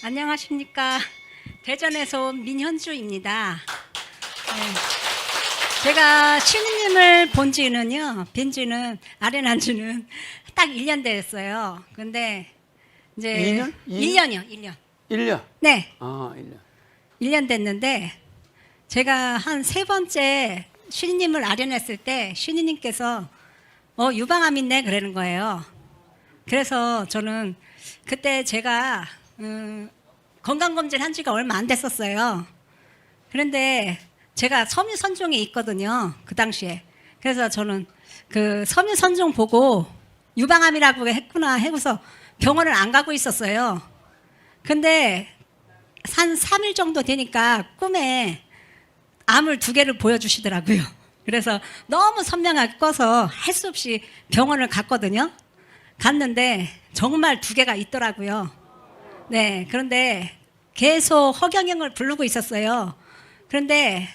안녕하십니까. 대전에서 온 민현주입니다. 제가 신우님을 본 지는 아래 난 지는 딱 1년 됐어요. 근데 이제 2년? 1년이요, 1년. 1년? 네. 아, 1년. 1년 됐는데 제가 한 3번째 신우님을 아련했을 때 신우님께서 유방암 있네 그러는 거예요. 그래서 저는 그때 제가 건강검진 한 지가 얼마 안 됐었어요. 그런데 제가 섬유선종에 있거든요. 그 당시에. 그래서 저는 그 섬유선종 보고 유방암이라고 했구나 하고서 병원을 안 가고 있었어요. 근데 한 3일 정도 되니까 꿈에 암을 2개를 보여주시더라고요. 그래서 너무 선명하게 꺼서 할 수 없이 병원을 갔거든요. 갔는데 정말 2개가 있더라고요. 네, 그런데 계속 허경영을 부르고 있었어요. 그런데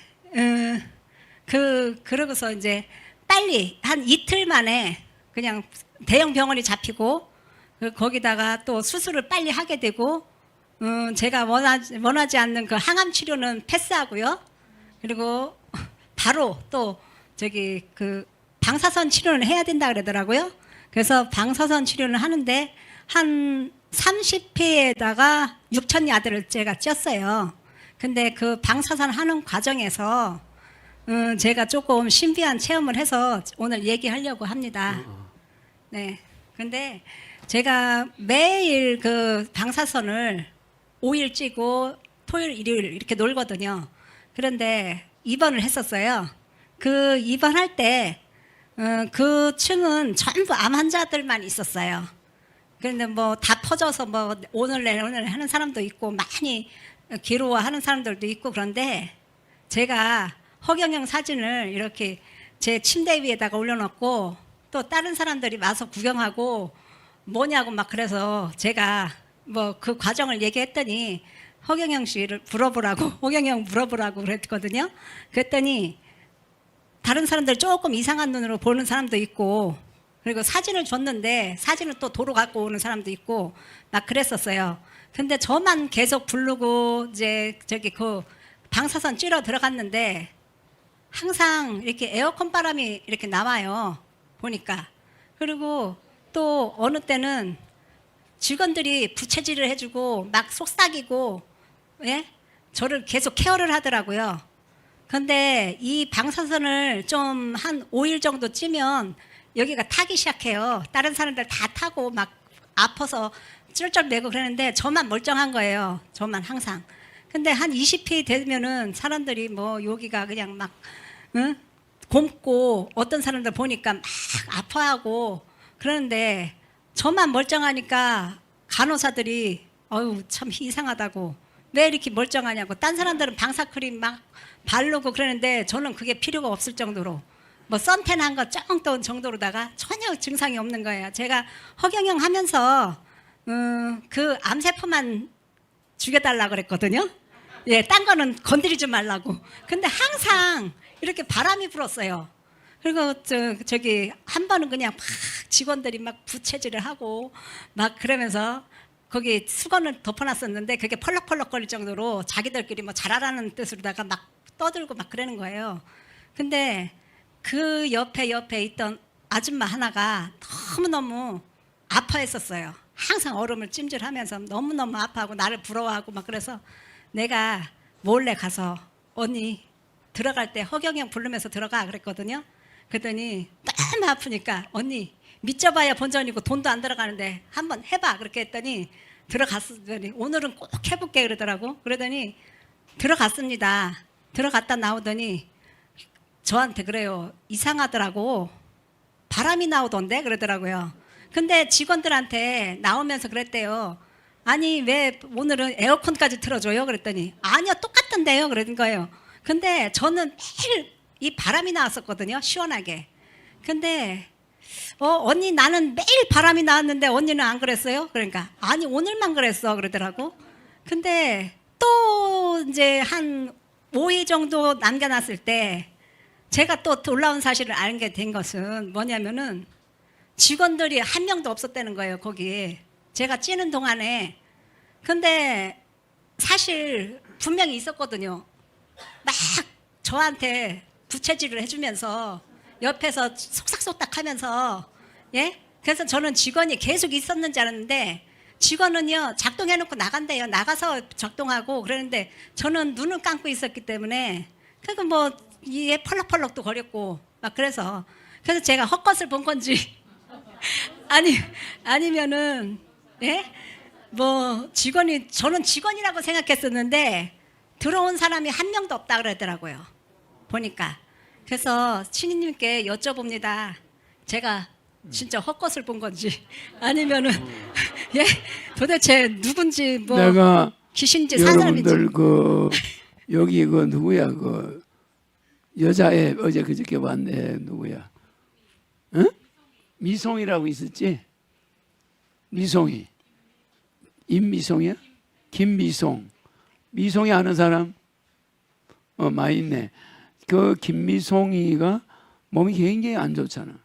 그러고서 이제 빨리 한 이틀 만에 그냥 대형 병원이 잡히고 거기다가 또 수술을 빨리 하게 되고 제가 원하지 않는 그 항암 치료는 패스하고요. 그리고 바로 또 그 방사선 치료는 해야 된다 그러더라고요. 그래서 방사선 치료는 하는데 한 30회에다가 6,000야드를 제가 쪘어요. 근데 그 방사선 하는 과정에서 제가 조금 신비한 체험을 해서 오늘 얘기하려고 합니다. 네. 근데 제가 매일 그 방사선을 5일 찌고 토요일, 일요일 이렇게 놀거든요. 그런데 입원을 했었어요. 그 입원할 때 그 층은 전부 암 환자들만 있었어요. 그런데 뭐 다 퍼져서 뭐 오늘 내일 하는 사람도 있고 많이 괴로워하는 사람들도 있고 그런데 제가 허경영 사진을 이렇게 제 침대 위에다가 올려놓고 또 다른 사람들이 와서 구경하고 뭐냐고 막 그래서 제가 뭐 그 과정을 얘기했더니 허경영 씨를 물어보라고 허경영 물어보라고 그랬거든요. 그랬더니 다른 사람들 조금 이상한 눈으로 보는 사람도 있고 그리고 사진을 줬는데 사진을 또 도로 갖고 오는 사람도 있고 막 그랬었어요. 근데 저만 계속 부르고 이제 그 방사선 찌러 들어갔는데 항상 이렇게 에어컨 바람이 이렇게 나와요. 보니까. 그리고 또 어느 때는 직원들이 부채질을 해주고 막 속삭이고 예? 저를 계속 케어를 하더라고요. 근데 이 방사선을 좀 한 5일 정도 찌면 여기가 타기 시작해요. 다른 사람들 다 타고 막 아파서 쩔쩔매고 그러는데 저만 멀쩡한 거예요. 저만 항상. 근데 한 20회 되면은 사람들이 뭐 여기가 그냥 막 곪고 어떤 사람들 보니까 막 아파하고 그러는데 저만 멀쩡하니까 간호사들이 어유 참 이상하다고 왜 이렇게 멀쩡하냐고 딴 사람들은 방사크림 막 바르고 그러는데 저는 그게 필요가 없을 정도로 뭐 선탠한 거 쩍 떠온 정도로다가 전혀 증상이 없는 거예요. 제가 허경영 하면서 그 암세포만 죽여달라 그랬거든요. 예, 딴 거는 건드리지 말라고. 근데 항상 이렇게 바람이 불었어요. 그리고 저기 한 번은 그냥 막 직원들이 막 부채질을 하고 막 그러면서 거기 수건을 덮어놨었는데 그게 펄럭펄럭거릴 정도로 자기들끼리 뭐 잘하라는 뜻으로다가 막 떠들고 막 그러는 거예요. 근데 그 옆에 있던 아줌마 하나가 너무너무 아파했었어요. 항상 얼음을 찜질하면서 너무너무 아파하고 나를 부러워하고 막 그래서 내가 몰래 가서 언니 들어갈 때 허경영 부르면서 들어가 그랬거든요. 그랬더니 너무 아프니까 언니 믿져봐야 본전이고 돈도 안 들어가는데 한번 해봐 그렇게 했더니 들어갔더니 오늘은 꼭 해볼게 그러더라고. 그러더니 들어갔습니다. 들어갔다 나오더니 저한테 그래요. 이상하더라고. 바람이 나오던데 그러더라고요. 근데 직원들한테 나오면서 그랬대요. 아니 왜 오늘은 에어컨까지 틀어줘요? 그랬더니 아니요 똑같던데요 그러는 거예요. 근데 저는 매일 이 바람이 나왔었거든요. 시원하게. 근데 언니 나는 매일 바람이 나왔는데 언니는 안 그랬어요? 그러니까 아니 오늘만 그랬어 그러더라고. 근데 또 이제 한 5일 정도 남겨놨을 때 제가 또 올라온 사실을 알게 된 것은 뭐냐면은 직원들이 한 명도 없었다는 거예요 거기에. 제가 찌는 동안에. 근데 사실 분명히 있었거든요. 막 저한테 부채질을 해주면서 옆에서 속삭속삭 하면서, 예? 그래서 저는 직원이 계속 있었는지 알았는데, 직원은요, 작동해놓고 나간대요. 나가서 작동하고 그러는데, 저는 눈을 감고 있었기 때문에, 그러니까 뭐, 이게 펄럭펄럭도 거렸고, 막 그래서 제가 헛것을 본 건지, 아니면은, 예? 뭐, 저는 직원이라고 생각했었는데, 들어온 사람이 한 명도 없다 그러더라고요. 보니까. 그래서 신인님께 여쭤봅니다. 제가 진짜 헛것을 본 건지 아니면은 예 도대체 누군지 뭐 내가 귀신인지 사람인지. 여러분들 여기 누구야 여자애 어제 그저께 왔네 누구야? 응? 미송이라고 있었지? 미송이 임미송이야? 김미송 미송이 아는 사람? 많이 있네. 그 김미송이가 몸이 굉장히 안 좋잖아.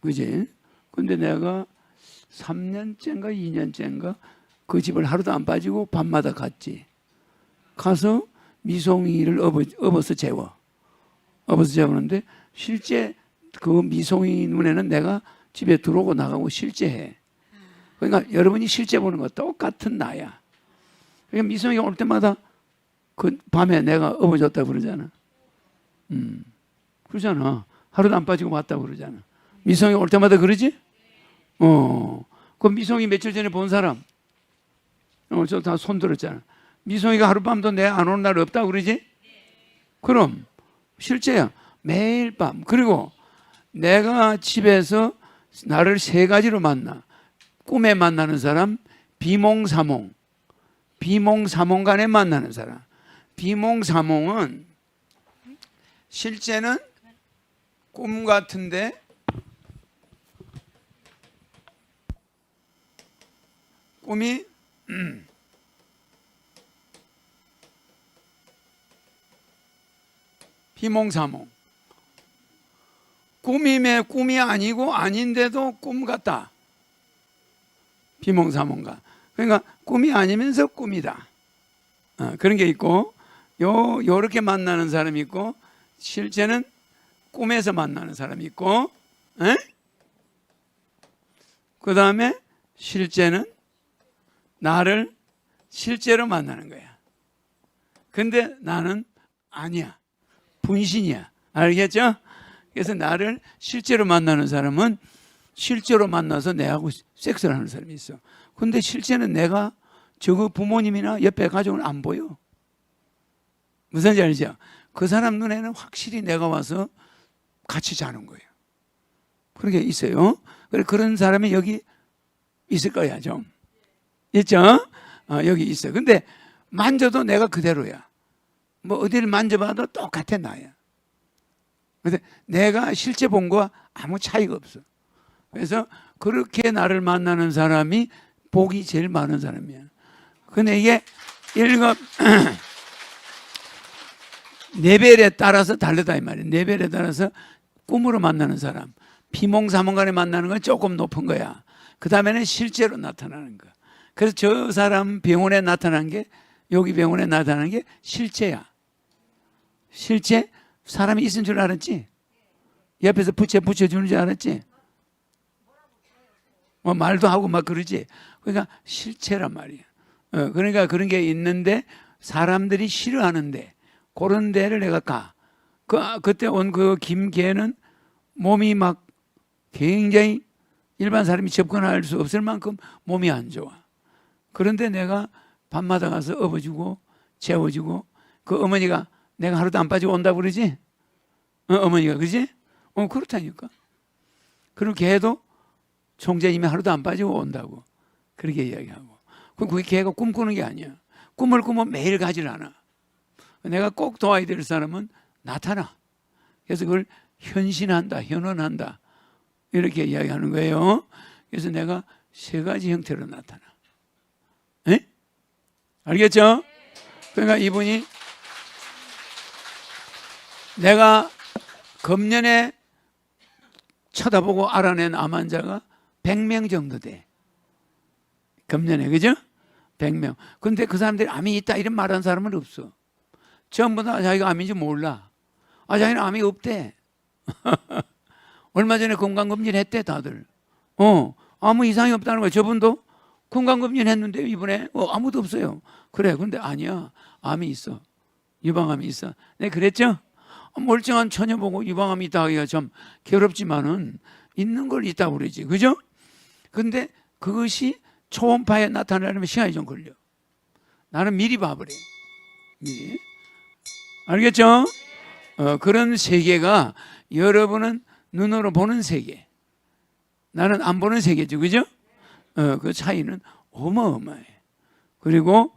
그지? 근데 내가 3년째인가 2년째인가 그 집을 하루도 안 빠지고 밤마다 갔지. 가서 미송이를 업어서 재워. 업어서 재우는데 실제 그 미송이 눈에는 내가 집에 들어오고 나가고 실제해. 그러니까 여러분이 실제 보는 거 똑같은 나야. 그러니까 미송이가 올 때마다 그 밤에 내가 업어줬다 그러잖아. 그러잖아. 하루도 안 빠지고 왔다 그러잖아. 미송이 올 때마다 그러지? 그 미송이 며칠 전에 본 사람, 저 다 손 들었잖아. 미송이가 하룻밤도 내 안 오는 날 없다 그러지? 그럼 실제야. 매일 밤. 그리고 내가 집에서 나를 세 가지로 만나. 꿈에 만나는 사람, 비몽사몽. 비몽사몽간에 만나는 사람. 비몽사몽은 실제는 꿈 같은데 꿈이 비몽사몽. 꿈이 아니고 아닌데도 꿈 같다. 비몽사몽가. 그러니까 꿈이 아니면서 꿈이다. 그런 게 있고 요렇게 만나는 사람이 있고 실제는 꿈에서 만나는 사람이 있고 그 다음에 실제는 나를 실제로 만나는 거야. 근데 나는 아니야. 분신이야. 알겠죠? 그래서 나를 실제로 만나는 사람은 실제로 만나서 내하고 섹스를 하는 사람이 있어. 근데 실제는 내가 저거 부모님이나 옆에 가족은 안 보여. 무슨 지 알죠? 그 사람 눈에는 확실히 내가 와서 같이 자는 거예요. 그런 게 있어요. 그런 사람이 여기 있을 거야, 좀. 있죠? 여기 있어. 근데 만져도 내가 그대로야. 뭐 어디를 만져봐도 똑같아, 나야. 근데 내가 실제 본 거와 아무 차이가 없어. 그래서 그렇게 나를 만나는 사람이 복이 제일 많은 사람이야. 근데 이게 레벨에 따라서 다르다 이 말이야. 레벨에 따라서 꿈으로 만나는 사람, 비몽사몽간에 만나는 건 조금 높은 거야. 그 다음에는 실제로 나타나는 거. 그래서 저 사람 병원에 나타난 게 여기 병원에 나타나는 게 실제야. 실제 사람이 있은 줄 알았지? 옆에서 붙여주는 줄 알았지? 말도 하고 막 그러지. 그러니까 실체란 말이야. 그러니까 그런 게 있는데 사람들이 싫어하는데 그런 데를 내가 가. 그때 온 그 김개는 몸이 막 굉장히 일반 사람이 접근할 수 없을 만큼 몸이 안 좋아. 그런데 내가 밤마다 가서 업어주고 재워주고 그 어머니가 내가 하루도 안 빠지고 온다고 그러지? 어머니가 그러지? 그렇다니까. 그리고 걔도 총재님이 하루도 안 빠지고 온다고 그렇게 이야기하고. 그럼 그게 걔가 꿈꾸는 게 아니야. 꿈을 꾸면 매일 가질 않아. 내가 꼭 도와야 될 사람은 나타나. 그래서 그걸 현신한다, 현원한다 이렇게 이야기하는 거예요. 그래서 내가 세 가지 형태로 나타나. 에? 알겠죠? 그러니까 이분이 내가 금년에 쳐다보고 알아낸 암 환자가 100명 정도 돼. 금년에, 그죠? 100명. 근데 그 사람들이 암이 있다 이런 말하는 사람은 없어. 전부 다 자기가 암인지 몰라. 자기는 암이 없대. 얼마 전에 건강검진 했대 다들. 아무 이상이 없다는 거야. 저분도 건강검진 했는데 이번에 아무도 없어요. 그래, 근데 아니야. 암이 있어. 유방암이 있어. 네, 그랬죠? 멀쩡한 처녀 보고 유방암이 있다 하기가 좀 괴롭지만은 있는 걸 있다고 그러지. 그죠? 근데 그것이 초음파에 나타나려면 시간이 좀 걸려. 나는 미리 봐버려. 미리. 알겠죠? 그런 세계가 여러분은 눈으로 보는 세계. 나는 안 보는 세계죠. 그죠? 그 차이는 어마어마해. 그리고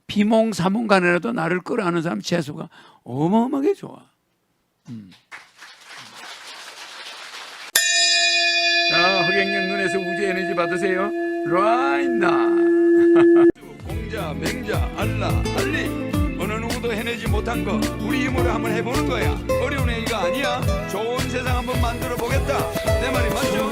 비몽사몽간에라도 나를 끌어안는 사람 재수가 어마어마하게 좋아. 자, 허경영 눈에서 우주 에너지 받으세요. right now. 공자, 맹자, 알라, 알리. 어느 누구도 해내지 못한 거 우리 힘으로 한번 해보는 거야. 어려운 얘기가 아니야. 좋은 세상 한번 만들어 보겠다. 내 말이 맞죠?